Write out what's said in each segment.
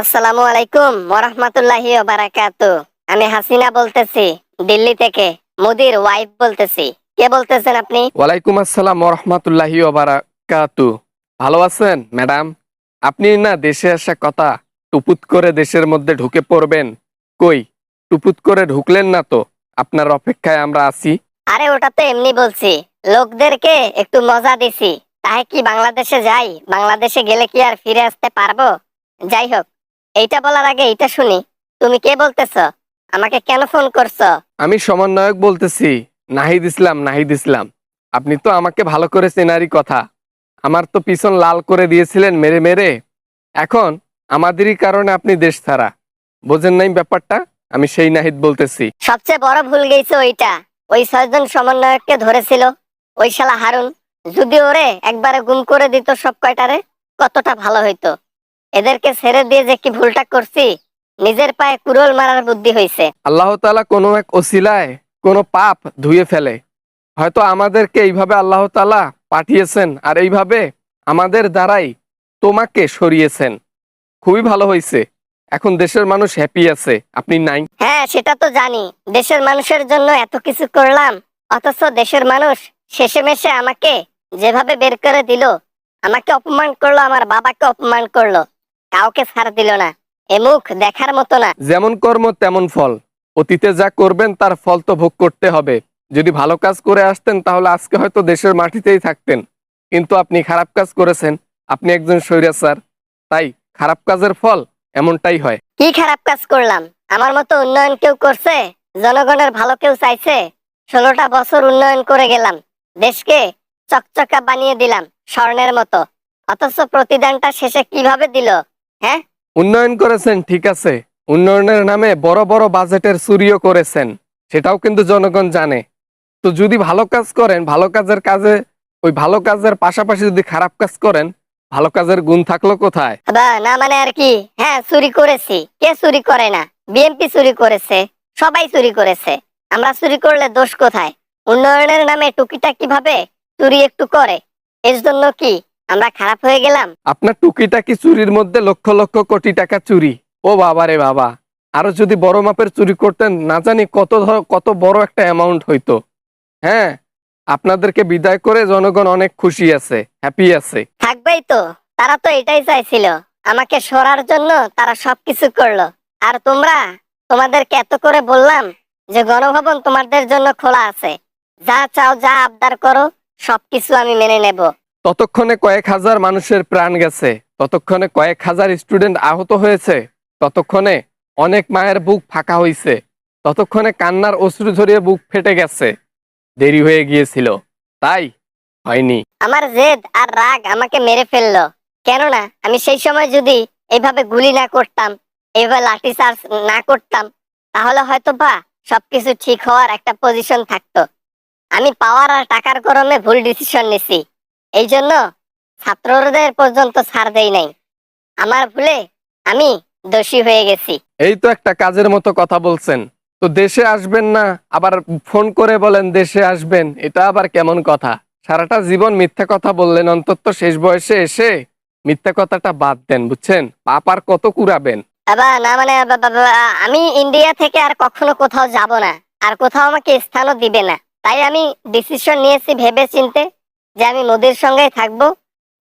আসসালামু আলাইকুম ওয়া রাহমাতুল্লাহি ওয়া বারাকাতুহু। আমি হাসিনা বলতেছি, দিল্লি থেকে। মোদির ওয়াইফ বলতেছি। কে বলতেছেন আপনি? ওয়ালাইকুম আসসালাম ওরহমতুল্লাহি ওবারাকাতু। ভালো আছেন ম্যাডাম? আপনি না দেশে আসা কথা, টুপুত করে দেশের মধ্যে ঢুকে পড়বেন। কই, টুপুত করে ঢুকলেন না তো? আপনার অপেক্ষায় আমরা আছি। আরে ওটা তো এমনি বলছি, লোকদেরকে একটু মজা দিছি। তাই কি বাংলাদেশে যাই? বাংলাদেশে গেলে কি আর ফিরে আসতে পারবো? যাই হোক, এইটা বলার আগে এইটা শুনি। তুমি কে বলতেছ? আমাকে কেন ফোন করছো? আমি সমন্বয়ক বলতেছি, নাহিদ ইসলাম। নাহিদ ইসলাম, আপনি তো আমাকে ভালো করে চেনারই কথা। আমার তো পিছন লাল করে দিয়েছিলেন মেরে মেরে। এখন আমাদেরই কারণে আপনি দেশ ছাড়া। বোঝেন নাই ব্যাপারটা? আমি সেই নাহিদ বলতেছি। সবচেয়ে বড় ভুল গেছে ওইটা। ওই 6 জন সমন্বয়ককে ধরেছিল ওই শালা হারুন। যদি ওরে একবারে গুম করে দিত সব কয়টারে, কতটা ভালো হইতো। এদেরকে ছেড়ে দিয়ে যে কি ভুলটা করছি, নিজের পায়ে কুড়োল মারার বুদ্ধি হইছে। আল্লাহ তাআলা কোনো এক ওসিলায় কোনো পাপ ধুয়ে ফেলে। হয়তো আমাদেরকে এইভাবে আল্লাহ তাআলা পাঠিয়েছেন, আর এইভাবে আমাদের দ্বারাই তোমাকে সরিয়েছেন। খুবই ভালো হয়েছে। এখন দেশের মানুষ হ্যাপি আছে, আপনি নাই। হ্যাঁ, সেটা তো জানি। দেশের মানুষের জন্য এত কিছু করলাম, অথচ দেশের মানুষ শেষেমেশে আমাকে যেভাবে বের করে দিল, আমাকে অপমান করলো, আমার বাবাকে অপমান করলো, কাউকে ছাড় দিল না। এ মুখ দেখার মতো না। যেমন কর্ম তেমন ফল। অতীতে যা করবেন তার ফল তো ভোগ করতে হবে। যদি ভালো কাজ করে আসতেন তাহলে আজকে হয়তো দেশের মাটিতেই থাকতেন। কিন্তু আপনি খারাপ কাজ করেছেন। আপনি একজন স্বৈরাচার। তাই খারাপ কাজের ফল এমনটাই হয়। কি খারাপ কাজ করলাম? আমার মতো উন্নয়ন কেউ করছে? জনগণের ভালো কেউ চাইছে? 16টা বছর উন্নয়ন করে গেলাম, দেশকে চকচকা বানিয়ে দিলাম স্বর্ণের মতো। অথচ প্রতিদানটা শেষে কিভাবে দিল? হ্যাঁ, উন্নয়ন করেছেন ঠিক আছে, উন্নয়নের নামে বড় বড় বাজেটের চুরিও করেছেন, সেটাও কিন্তু জনগণ জানে। তো যদি ভালো কাজ করেন, ভালো কাজের কাজে ওই ভালো কাজের পাশাপাশি যদি খারাপ কাজ করেন, ভালো কাজের গুণ থাকলো কোথায়? বা না মানে আর কি। হ্যাঁ, চুরি করেছি। কে চুরি করে না? বিএনপি চুরি করেছে, সবাই চুরি করেছে। আমরা চুরি করলে দোষ কোথায়? উন্নয়নের নামে টুকিটাকি ভাবে চুরি একটু করে, এর জন্য কি আমরা খারাপ হয়ে গেলাম? আপনার টুকিটাকি চুরির মধ্যে লক্ষ লক্ষ কোটি টাকা চুরি। ও বাবা রে বাবা! আরো যদি বড় মাপের চুরি করতেন, না জানি কত বড় একটা অ্যামাউন্ট হইতো। হ্যাঁ, আপনাদেরকে বিদায় করে জনগণ অনেক খুশি আছে, হ্যাপি আছে। থাকবেই তো। তারা তো এটাই চাইছিল, আমাকে সরার জন্য তারা সবকিছু করলো। আর তোমরা, তোমাদেরকে এত করে বললাম যে গণভবন তোমাদের জন্য খোলা আছে, যা চাও, যা আবদার করো, সবকিছু আমি মেনে নেব। ততক্ষণে কয়েক হাজার মানুষের প্রাণ গেছে, ততক্ষণে কয়েক হাজার স্টুডেন্ট আহত হয়েছে, ততক্ষণে অনেক মায়ের বুক ফাঁকা হয়েছে, ততক্ষণে কান্নার অশ্রু ঝরিয়ে বুক ফেটে গেছে। দেরি হয়ে গিয়েছিল, তাই হয়নি। আমার জেদ আর রাগ আমাকে মেরে ফেললো। কেননা আমি সেই সময় যদি এইভাবে গুলি না করতাম, এইভাবে লাঠি চার্জ না করতাম, তাহলে হয়তো বা সবকিছু ঠিক হওয়ার একটা পজিশন থাকতো। আমি পাওয়ার আর টাকার গরমে ভুল ডিসিশন নিছি। এই জন্য ছাত্রদের পর্যন্ত ছাড় দেই নাই। আমার ভুলে আমি দোষী হয়ে গেছি। এই তো একটা কাজের মতো কথা বলছেন। তো দেশে আসবেন না, আবার ফোন করে বলেন দেশে আসবেন, এটা আবার কেমন কথা? সারাটা জীবন মিথ্যা কথা বললেন, অন্তত শেষ বয়সে এসে মিথ্যা কথাটা বাদ দেন, বুঝছেন? পাপ আর কত কুড়াবেন? আবার না মানে আমি ইন্ডিয়া থেকে আর কখনো কোথাও যাব না, আর কোথাও আমাকে স্থানও দিবে না। তাই আমি ডিসিশন নিয়েছি ভেবে চিনতে, যে আমি মোদির সঙ্গেই থাকবো।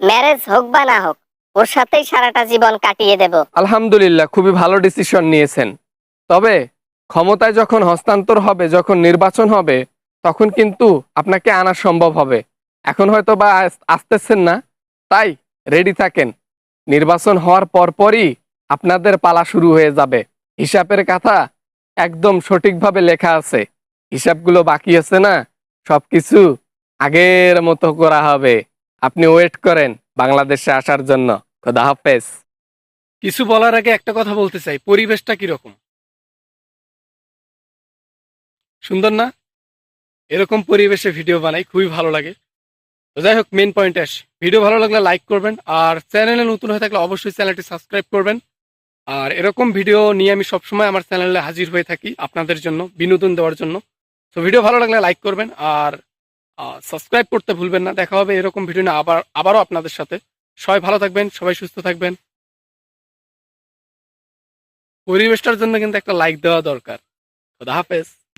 ম্যারেজ হোক বা না হোক, ওর সাথেই সারাটা জীবন কাটিয়ে দেব। আলহামদুলিল্লাহ, খুবই ভালো ডিসিশন নিয়েছেন। তবে ক্ষমতায় যখন হস্তান্তর হবে, যখন নির্বাচন হবে, তখন কিন্তু আপনাকে আনা সম্ভব হবে। এখন হয়তো বা আসতেছেন না, তাই রেডি থাকেন। নির্বাচন হওয়ার পরপরই আপনাদের পালা শুরু হয়ে যাবে। হিসাবের কথা একদম সঠিকভাবে লেখা আছে। হিসাবগুলো বাকি আছে না, সবকিছু আগের মতো করা হবে। আপনি ওয়েট করেন বাংলাদেশে আসার জন্য। খোদা হাফেজ। কিছু বলার আগে একটা কথা বলতে চাই, পরিবেশটা কিরকম সুন্দর না? এরকম পরিবেশে ভিডিও বানাই, খুবই ভালো লাগে। তো যাই হোক, মেন পয়েন্টে আসি। ভিডিও ভালো লাগলে লাইক করবেন, আর চ্যানেলে নতুন হয়ে থাকলে অবশ্যই চ্যানেলটি সাবস্ক্রাইব করবেন। আর এরকম ভিডিও নিয়ে আমি সবসময় আমার চ্যানেলে হাজির হয়ে থাকি আপনাদের জন্য, বিনোদন দেওয়ার জন্য। তো ভিডিও ভালো লাগলে লাইক করবেন, আর সাবস্ক্রাইব করতে ভুলবেন না। দেখা হবে এরকম ভিডিও নিয়ে আবারও আপনাদের সাথে। সবাই ভালো থাকবেন, সবাই সুস্থ থাকবেন। পরিবেশটার জন্য কিন্তু একটা লাইক দেওয়া দরকার। খোদা হাফেজ।